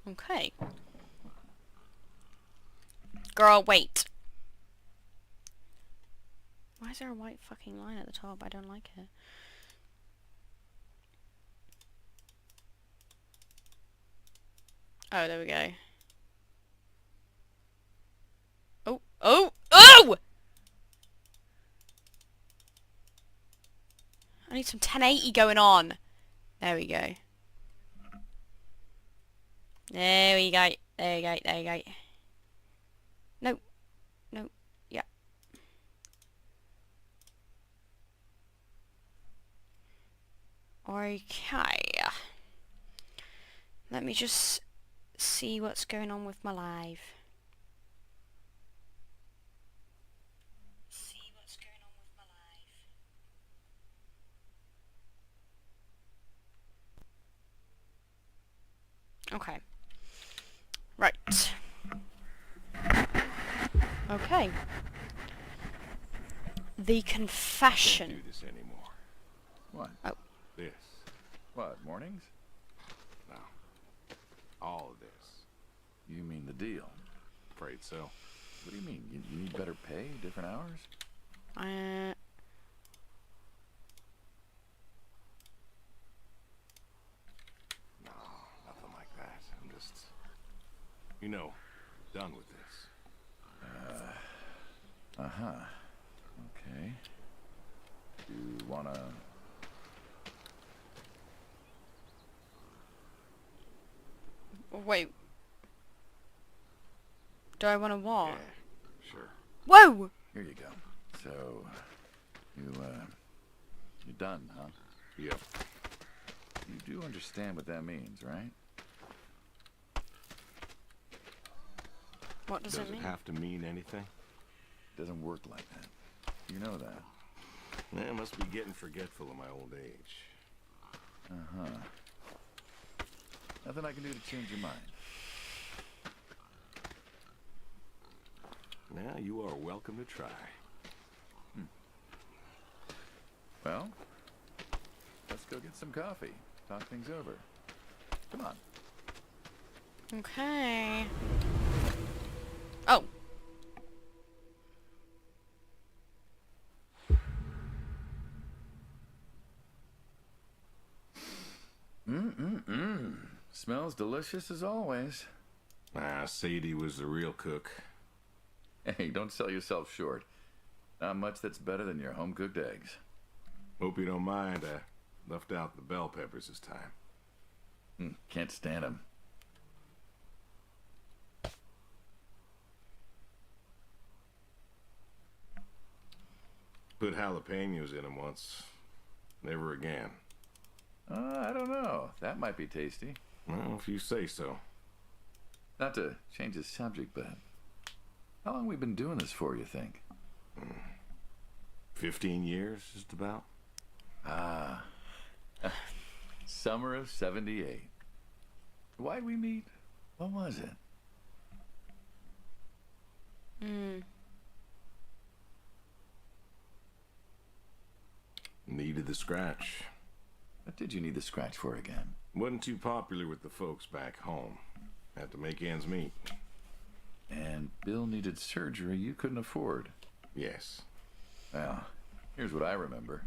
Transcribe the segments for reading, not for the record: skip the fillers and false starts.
Okay. Girl, wait. Why is there a white fucking line at the top? I don't like it. Oh, there we go. Oh, oh, oh! I need some 1080 going on. There we go. There we go. There we go. There we go. No. No. Yeah. Okay. Let me just see what's going on with my live. Okay. Right. Okay. The confession. Can't do this anymore. What? Oh. This. What, mornings? No. All of this. You mean the deal? Afraid so. What do you mean? You need better pay, different hours? No, nothing like that. I'm just, you know, done with this. Uh-huh. Okay. You wanna... Wait. Do I want to what? Yeah, sure. Whoa! Here you go. So, you're done, huh? Yep. You do understand what that means, right? What does Does it mean? it have to mean anything? It doesn't work like that. You know that. I must be getting forgetful in my old age. Uh-huh. Nothing I can do to change your mind. Now, you are welcome to try. Well, let's go get some coffee. Talk things over. Come on. Okay. Oh. Smells delicious as always. Ah, Sadie was the real cook. Hey, don't sell yourself short. Not much that's better than your home-cooked eggs. Hope you don't mind. I left out the bell peppers this time. Can't stand them. Put jalapenos in them once. Never again. I don't know. That might be tasty. Well, if you say so. Not to change the subject, but how long we been doing this for, you think? 15 years, just about. Ah. Summer of '78. Why'd we meet? What was it? Needed the scratch. What did you need the scratch for again? Wasn't too popular with the folks back home. Had to make ends meet. And Bill needed surgery you couldn't afford. Yes. Well, here's what I remember.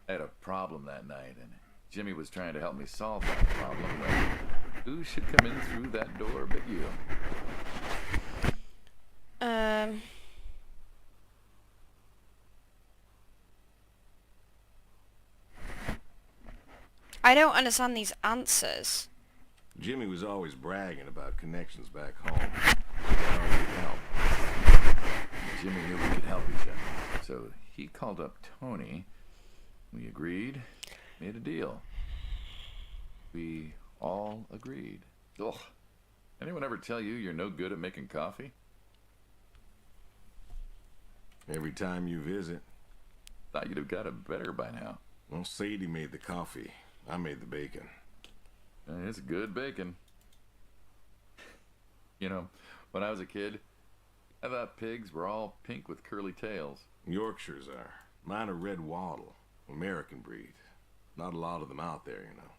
I had a problem that night, and Jimmy was trying to help me solve that problem. Well, who should come in through that door but you? I don't understand these answers. Jimmy was always bragging about connections back home. How he could help. Jimmy knew we could help each other, so he called up Tony. We agreed, made a deal. We all agreed. Ugh. Anyone ever tell you you're no good at making coffee? Every time you visit. Thought you'd have got it better by now. Well, Sadie made the coffee. I made the bacon. It's good bacon. You know, when I was a kid, I thought pigs were all pink with curly tails. Yorkshires are. Mine are red wattle. American breed. Not a lot of them out there, you know.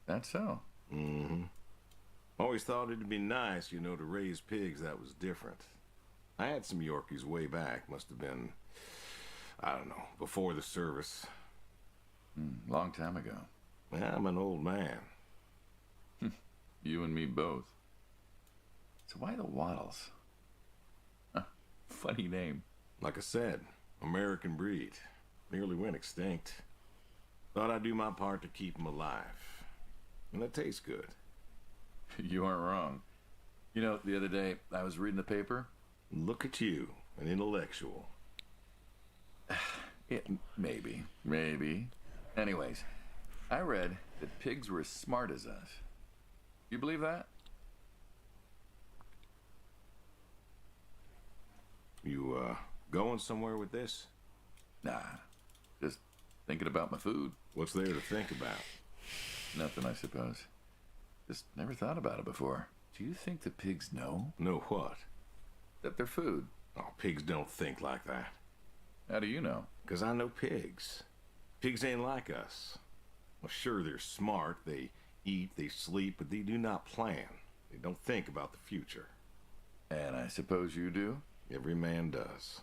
That's so. Mm-hmm. Always thought it'd be nice, you know, to raise pigs that was different. I had some Yorkies way back. Must have been, I don't know, before the service. Long time ago. I'm an old man. You and me both. So why the Waddles? Huh, funny name. Like I said, American breed. Nearly went extinct. Thought I'd do my part to keep them alive. And it tastes good. You aren't wrong. You know, the other day, I was reading the paper. Look at you, an intellectual. Maybe. Anyways, I read that pigs were as smart as us. You believe that? You, going somewhere with this? Nah, just thinking about my food. What's there to think about? Nothing, I suppose. Just never thought about it before. Do you think the pigs know Know what? that they're food? Oh, pigs don't think like that. How do you know? 'Cause I know pigs. Pigs ain't like us. Well, sure, they're smart. They eat, they sleep, but they do not plan. They don't think about the future. And I suppose you do? Every man does.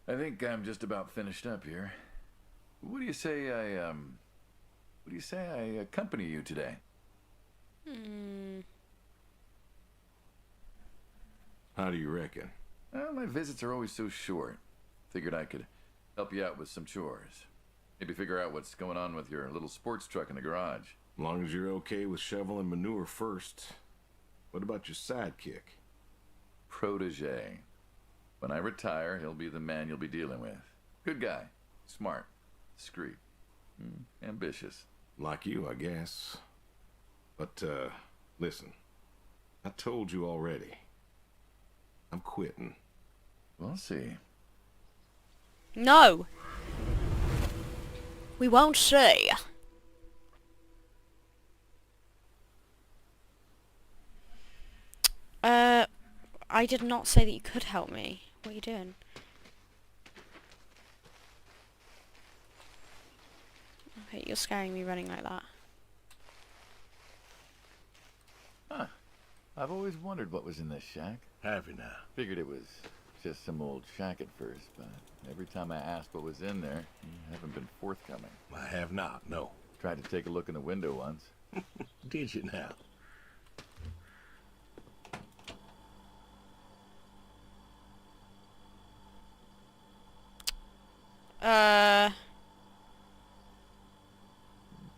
I think I'm just about finished up here. What do you say I accompany you today? How do you reckon? Well, my visits are always so short. Figured I could help you out with some chores. Maybe figure out what's going on with your little sports truck in the garage. As long as you're okay with shoveling manure first. What about your sidekick? Protege. When I retire, he'll be the man you'll be dealing with. Good guy. Smart. Discreet. Ambitious. Like you, I guess. But, listen. I told you already. I'm quitting. We'll see. No! We won't see. I did not say that you could help me. What are you doing? Okay, you're scaring me running like that. Huh. I've always wondered what was in this shack. Have you now? Figured it was just some old shack at first, but every time I asked what was in there, you haven't been forthcoming. I have not, no. Tried to take a look in the window once. Did you now?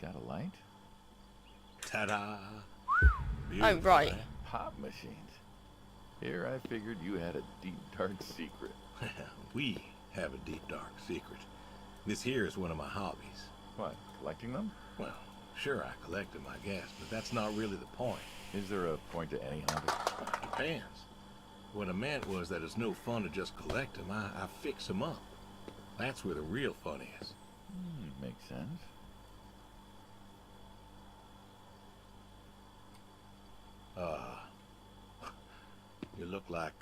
Got a light? Ta-da! Oh, right. Pop machines. Here I figured you had a deep, dark secret. We have a deep, dark secret. This here is one of my hobbies. What, collecting them? Well, sure, I collect them, I guess, but that's not really the point. Is there a point to any hobby? Depends. What I meant was that it's no fun to just collect them. I fix them up. That's where the real fun is. Makes sense. You look like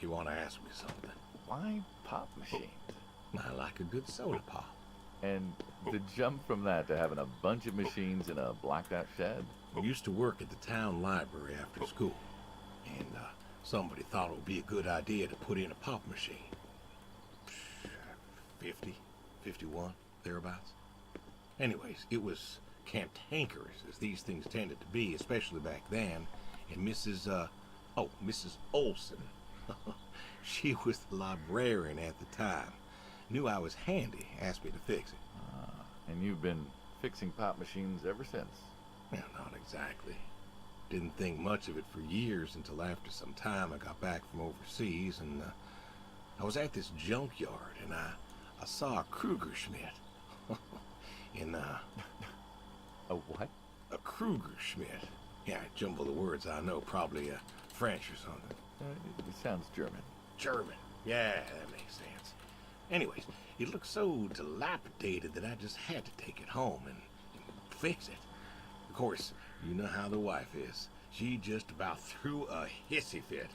you want to ask me something. Why pop machines? I like a good soda pop. And the jump from that to having a bunch of machines in a blacked out shed? I used to work at the town library after school, and somebody thought it would be a good idea to put in a pop machine. 50, 51, thereabouts. Anyways, it was cantankerous, as these things tended to be, especially back then, and Mrs. Olson, she was the librarian at the time, knew I was handy, asked me to fix it. And you've been fixing pop machines ever since? Well, not exactly. Didn't think much of it for years until after some time I got back from overseas, and I was at this junkyard, and I saw a Kruger Schmidt. A what? A Kruger Schmidt. Yeah, I jumble the words, I know, probably French or something. It sounds German. German. Yeah, that makes sense. Anyways, it looked so dilapidated that I just had to take it home and fix it. Of course, you know how the wife is. She just about threw a hissy fit.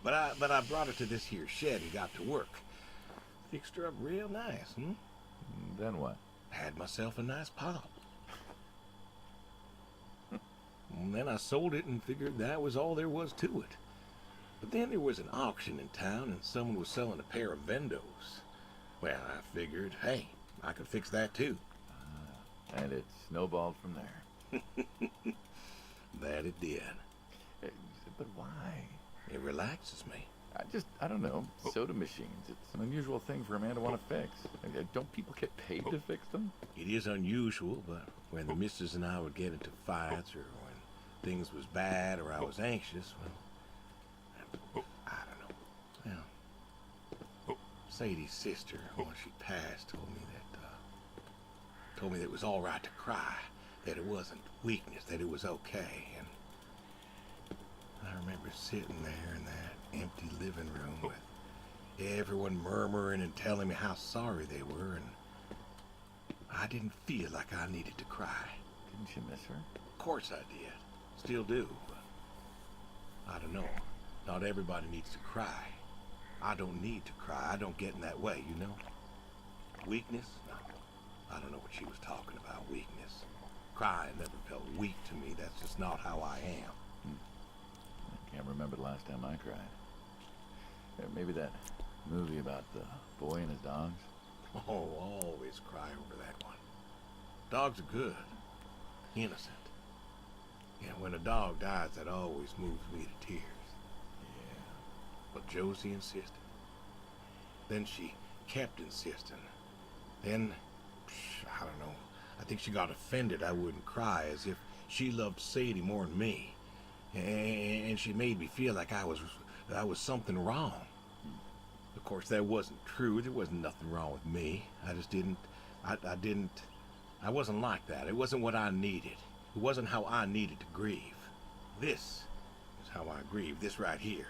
But I brought her to this here shed and got to work. Fixed her up real nice, Then what? Had myself a nice pop. And then I sold it and figured that was all there was to it. But then there was an auction in town and someone was selling a pair of Vendos. Well, I figured, hey, I could fix that too. And it snowballed from there. That it did. Eh, But why? It relaxes me. I don't know. Soda machines. It's an unusual thing for a man to want to fix. Don't people get paid to fix them? It is unusual, but when the missus and I would get into fights or when things was bad or I was anxious, well, I don't know. Well, Sadie's sister, when she passed, told me that it was all right to cry, that it wasn't weakness, that it was okay. And I remember sitting there in that empty living room with everyone murmuring and telling me how sorry they were, and I didn't feel like I needed to cry. Didn't you miss her? Of course I did. Still do. But I don't know. Not everybody needs to cry. I don't need to cry. I don't get in that way, you know? Weakness? No. I don't know what she was talking about, weakness. Crying never felt weak to me. That's just not how I am. I can't remember the last time I cried. Maybe that movie about the boy and his dogs. Oh, always cry over that one. Dogs are good. Innocent. Yeah, when a dog dies, that always moves me to tears. Yeah. But Josie insisted. Then she kept insisting. Then, I don't know, I think she got offended I wouldn't cry, as if she loved Sadie more than me. And she made me feel like I was something wrong. Of course, that wasn't true. There wasn't nothing wrong with me. I just didn't, I wasn't like that. It wasn't what I needed. It wasn't how I needed to grieve. This is how I grieve, this right here.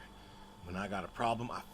When I got a problem, I